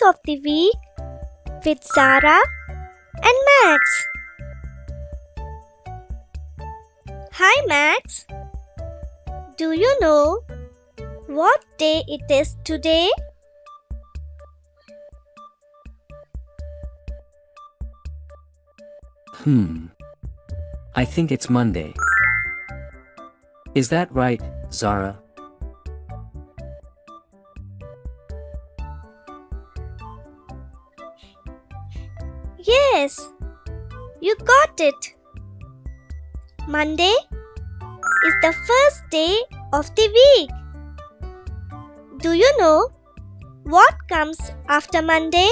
of the week with Zara and Max. Hi Max, do you know what day it is today? I think it's Monday. Is that right, Zara? Yes, you got it. Monday is the first day of the week. Do you know what comes after Monday?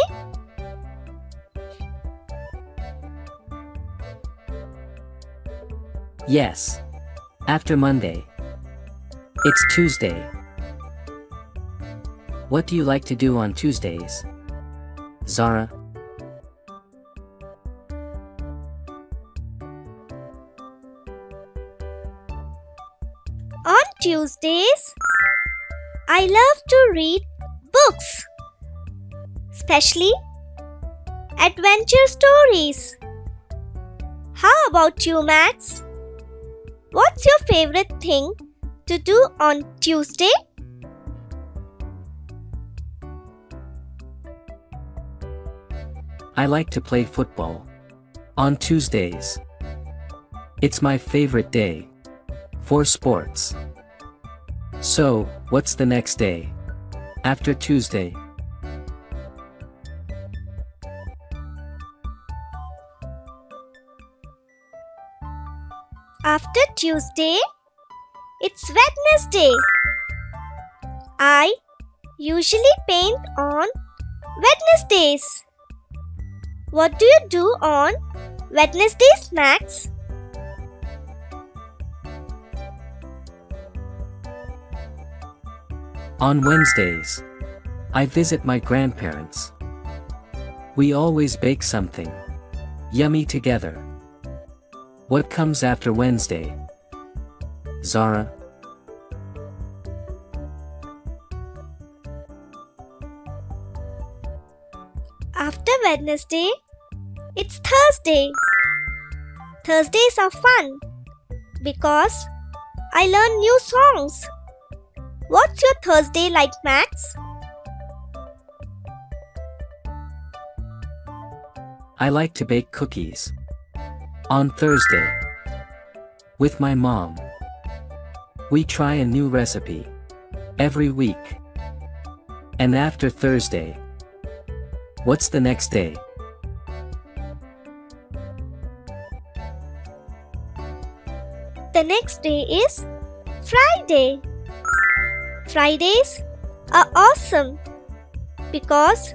Yes. After Monday. It's Tuesday. What do you like to do on Tuesdays, Zara? On Tuesdays, I love to read books, especially adventure stories. How about you, Max? What's your favorite thing to do on Tuesday? I like to play football on Tuesdays. It's my favorite day for sports. So, what's the next day after Tuesday? After Tuesday, it's Wednesday. I usually paint on Wednesdays. What do you do on Wednesdays, Max? On Wednesdays, I visit my grandparents. We always bake something yummy together. What comes after Wednesday, Zara? After Wednesday, it's Thursday. Thursdays are fun because I learn new songs. What's your Thursday like, Max? I like to bake cookies on Thursday with my mom. We try a new recipe every week. And after Thursday, what's the next day? The next day is Friday. Fridays are awesome because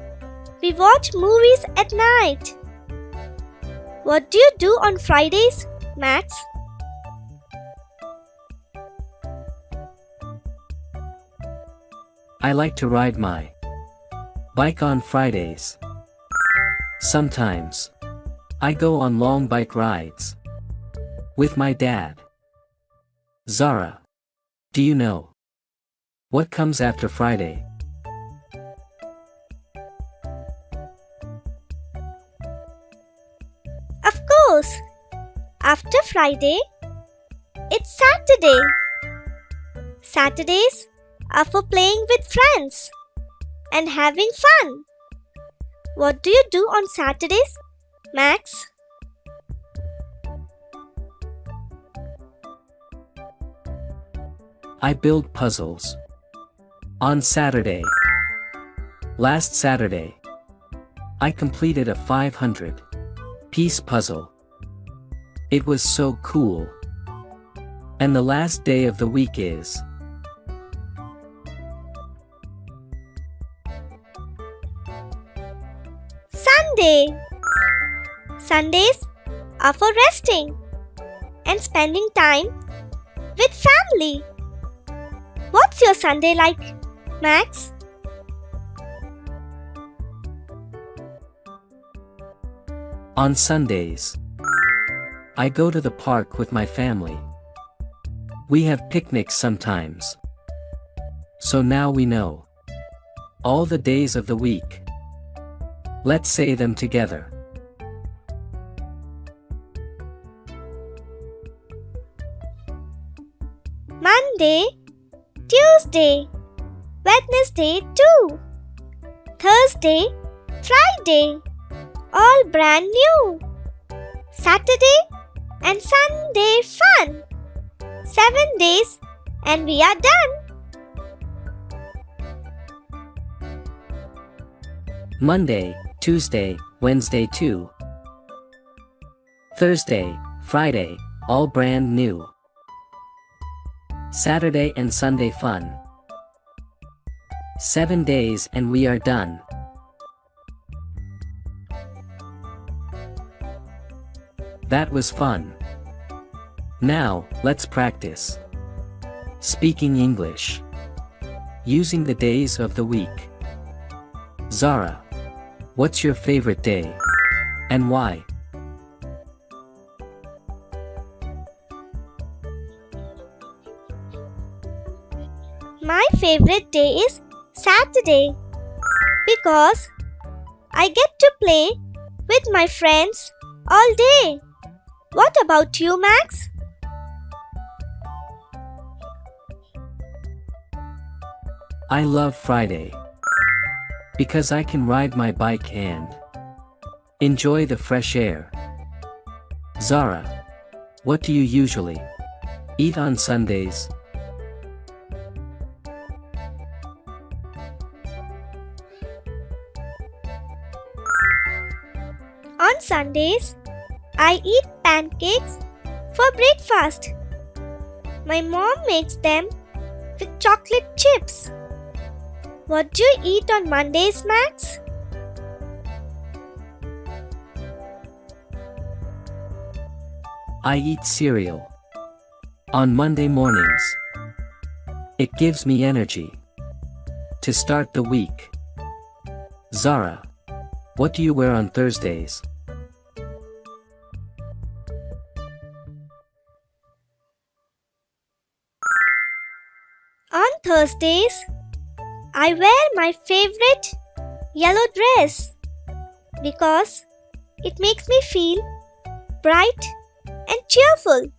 we watch movies at night. What do you do on Fridays, Max? I like to ride my bike on Fridays. Sometimes I go on long bike rides with my dad. Zara, do you know what comes after Friday? Of course, after Friday, it's Saturday. Saturdays are for playing with friends and having fun. What do you do on Saturdays, Max? I build puzzles on Saturday. Last Saturday, I completed a 500-piece puzzle. It was so cool. And the last day of the week is Sunday. Sundays are for resting and spending time with family. What's your Sunday like, Max? on Sundays. I go to the park with my family. We have picnics sometimes. So now we know all the days of the week Let's say them together. Monday, Tuesday, Wednesday too, Thursday, Friday, all brand new. Saturday and Sunday fun. 7 days and we are done. Monday, Tuesday, Wednesday too. Thursday, Friday, all brand new. Saturday and Sunday fun. 7 days and we are done. That was fun. Now, let's practice. Speaking English. Using the days of the week. Zara, what's your favorite day? And why? My favorite day is Saturday because I get to play with my friends all day. What about you, Max? I love Friday. Because I can ride my bike and enjoy the fresh air. Zara, what do you usually eat on Sundays? On Sundays, I eat pancakes for breakfast. My mom makes them with chocolate chips. What do you eat on Mondays, Max? I eat cereal on Monday mornings. It gives me energy to start the week. Zara, what do you wear on Thursdays? On Thursdays, I wear my favorite yellow dress because it makes me feel bright and cheerful.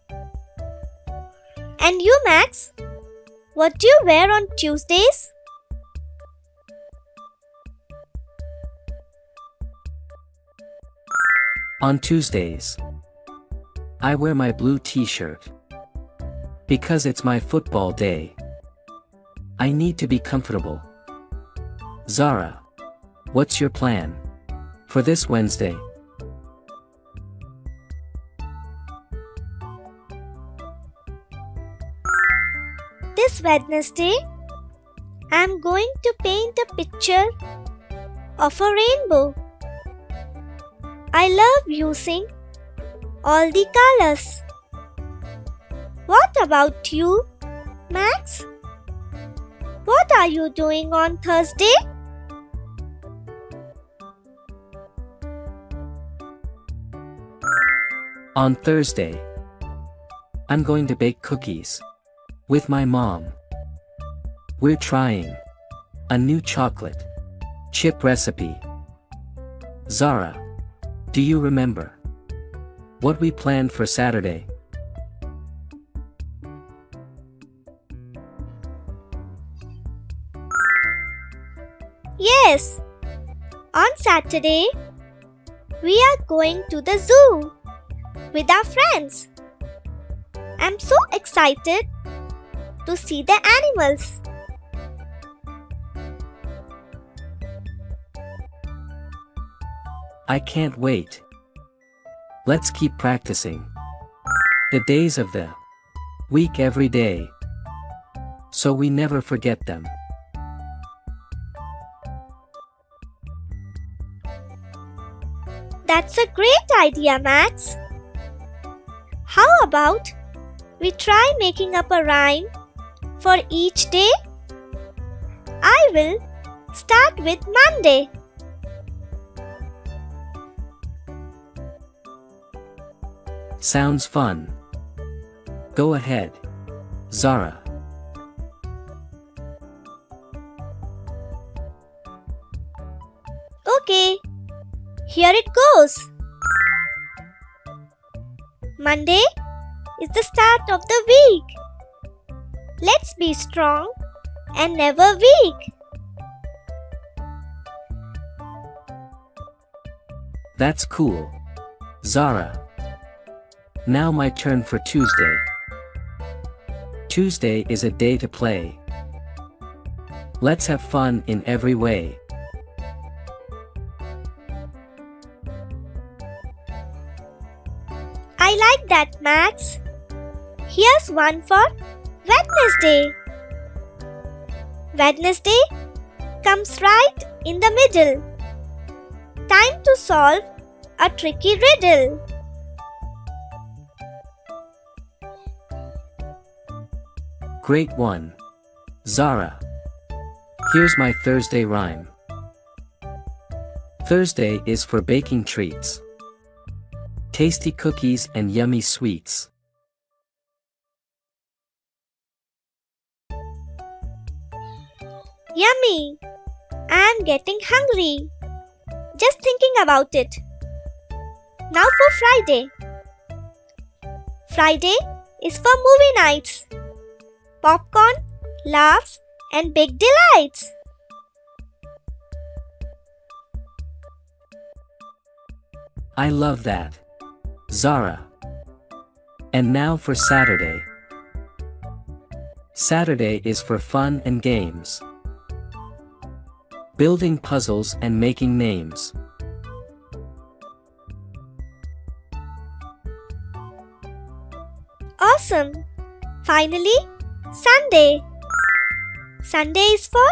And you, Max, what do you wear on Tuesdays? On Tuesdays, I wear my blue t-shirt because it's my football day. I need to be comfortable. Zara, what's your plan for this Wednesday? This Wednesday, I'm going to paint a picture of a rainbow. I love using all the colors. What about you, Max? What are you doing on Thursday? On Thursday, I'm going to bake cookies with my mom. We're trying a new chocolate chip recipe. Zara, do you remember what we planned for Saturday? Yes, on Saturday, we are going to the zoo with our friends. I'm so excited to see the animals. I can't wait. Let's keep practicing the days of the week every day so we never forget them. That's a great idea, Max. How about we try making up a rhyme for each day? I will start with Monday. Sounds fun. Go ahead, Zara. Okay, Monday is the start of the week. Let's be strong and never weak. That's cool, Zara. Now my turn for Tuesday. Tuesday is a day to play. Let's have fun in every way. I like that, Max. Here's one for Wednesday. Wednesday comes right in the middle. Time to solve a tricky riddle. Great one, Zara. Here's my Thursday rhyme. Thursday is for baking treats. Tasty cookies and yummy sweets. Yummy! I'm getting hungry. Just thinking about it. Now for Friday. Friday is for movie nights. Popcorn, laughs, and big delights. I love that, Zara. And now for Saturday. Saturday is for fun and games. Building puzzles and making names. Awesome! Finally, Sunday. Sunday is for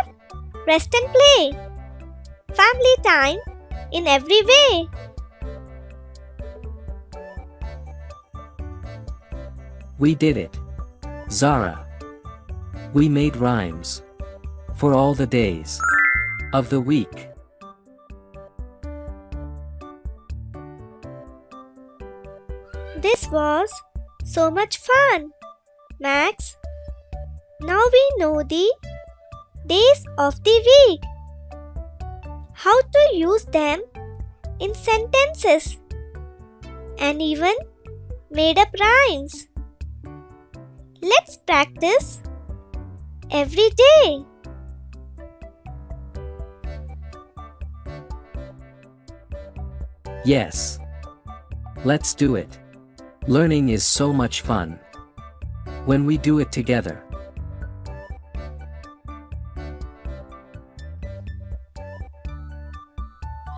rest and play. Family time in every way. We did it, Zara. We made rhymes for all the days of the week. This was so much fun, Max. Now we know the days of the week, how to use them in sentences, and even made up rhymes. Let's practice every day. Yes. Let's do it. Learning is so much fun when we do it together.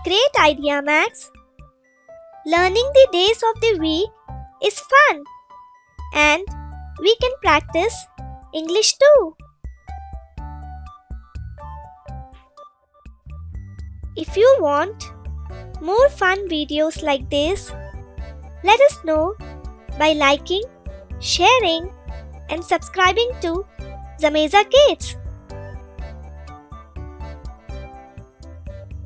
Great idea, Max. Learning the days of the week is fun, and we can practice English too. If you want more fun videos like this, let us know by liking, sharing, and subscribing to Zameza Kids.